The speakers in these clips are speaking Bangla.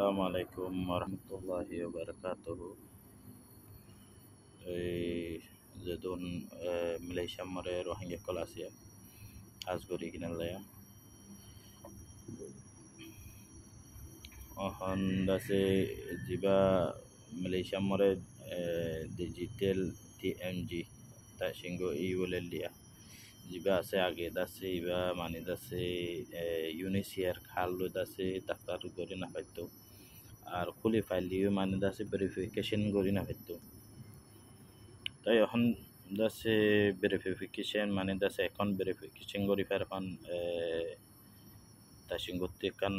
Assalamualaikum warahmatullahi wabarakatuh. Jadun Malaysia mare Rohingya Kolasia Asgori Ginalaya. Dase jiba Malaysia mare digital TMG ta shingo iwalelia. Jiba ase age dase iba mani dase UNHCR khallo dase daftar gori na paito. আর খুলি ফাইল দিয়ে মানে দাসে ভেরিফিকেশন করি না হয়তো তাই এখন দাসে ভেরিফিকেশন মানে দাসে এখন ভেরিফিকেশন করি ফের এখন তাসিং করতে কান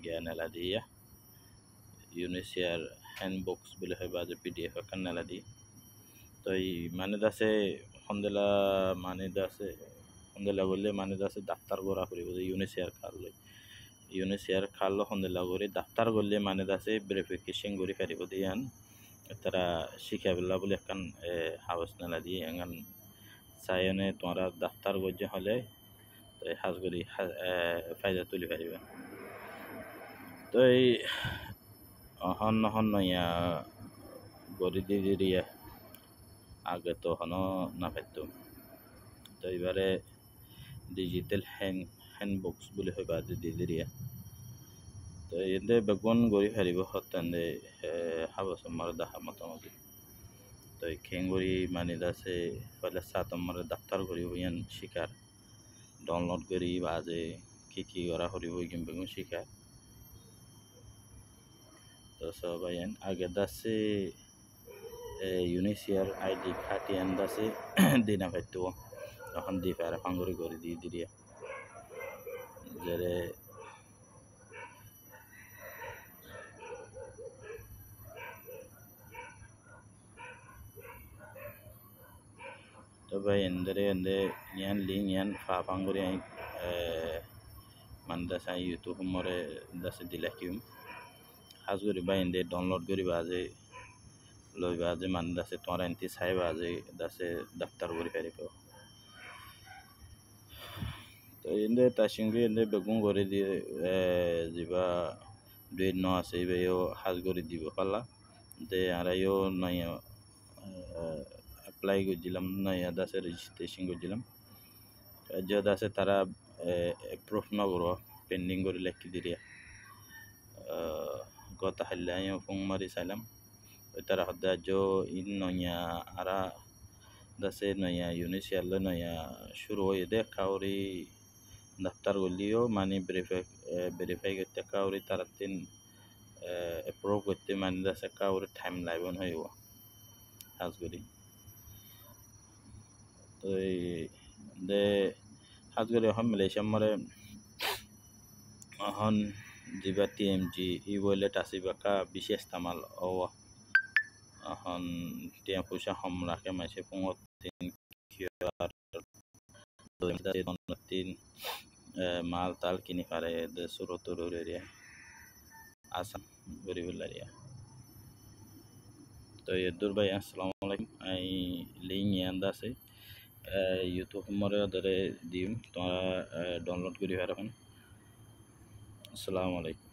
জ্ঞান এলা দিয়া ইউনিসিয়ার হ্যান্ডবুকস বলে হয় বা যে পিডিএফ কান এলা দি তো এই মানে দাসে হন্দেলা মানে দাসে হন্দেলা বললে মানে দাসে ডাক্তার করা করিব যে ইউনিসিয়ার খাল UNHCR খালো হন্দেলা করে ডাক্তার করলে মানে দাসে ভেরিফিকেশন করে ফেরিব দিয়ান তারা শিখাবেলা বলে এখন হাউস নালা দিয়ে এখান চাইনে তোমরা ডাক্তার গজ্জে হলে হাজ করি ফায়দা তুলি পারিবা তো এই অহন নহন নয়া গড়ি দিয়ে দিয়া আগে তো হন না পাইতো তো এবারে ডিজিটাল হ্যান্ডবুকস বলে হয় বাজে দিয়ে দিয়া তো এতে বেগুন গড়ি হারিব হতান্দে হাবসমার দেখা মোটামুটি তো খেঙ্গুরি মানে দাসে পয়লা সাতমার ডাক্তার করি হইয়ান শিকার ডাউনলোড করি বাজে কি করা হরিব কিন্তু বেগুন শিকার তো সবাই আগে দাসে ইউনিসিয়ার আইডি খাটিয়ান দাসে দিনা পাইতো তখন দি ফেরা ফাঙ্গুরি করে দিয়ে দিয়া যেরে তবে এন্দে ইয়ান লিঙ্ক ইয়ান ফাঙ্গুরি আই মানে দাসে ইউটিউব মরে দাসে দিলা কিউম হাজ করি বা এন্দে ডাউনলোড করি বাজে লই বাজে মানে দাসে তোমার এনতি চাই বাজে দাসে ডাক্তার করি পারিব তো এন্দে তার সঙ্গে এন্দে বেগুন করে দিয়ে যা দুই ন আছে এবারও হাজ করে দিব পালা দে আরাইও নাই অ্যাপ্লাই করছিলাম নাই দাসে রেজিস্ট্রেশন করছিলাম যে দাসে তারা অ্যাপ্রুভ না করো পেন্ডিং করে লেখি দিয়া গত হাইলে আমি ফোন মারি চাইলাম ওই তারা হদ্দা ইন নয়া আরা দাসে নয়া ইউনিসিয়ার নয়া শুরু হয়ে দে কাউরি ডাক্তার গলিও মানে ভেরিফাই করতে কাউরি তারা তিন অ্যাপ্রুভ করতে মানে দাসে কাউরি টাইম লাগবে হইব কাজ করি তো এই দে কাজ করি এখন মালয়েশিয়া মরে এখন জিবা TMG ই ওয়ালেট আছে বাকা বিশেষ তামাল এখন টিয়া পয়সা হম রাখে মাসে পুঙত তিন মাল তাল কিনি পারে সুরো তুরুর এরিয়া আসাম গরিবুল এরিয়া তো এদুর ভাই আসসালামু আলাইকুম আই লিঙ্ক ইয়ান্দা আছে ইউটিউব মরে ধরে দিম তোমরা ডাউনলোড করি পারবেন আসসালামু আলাইকুম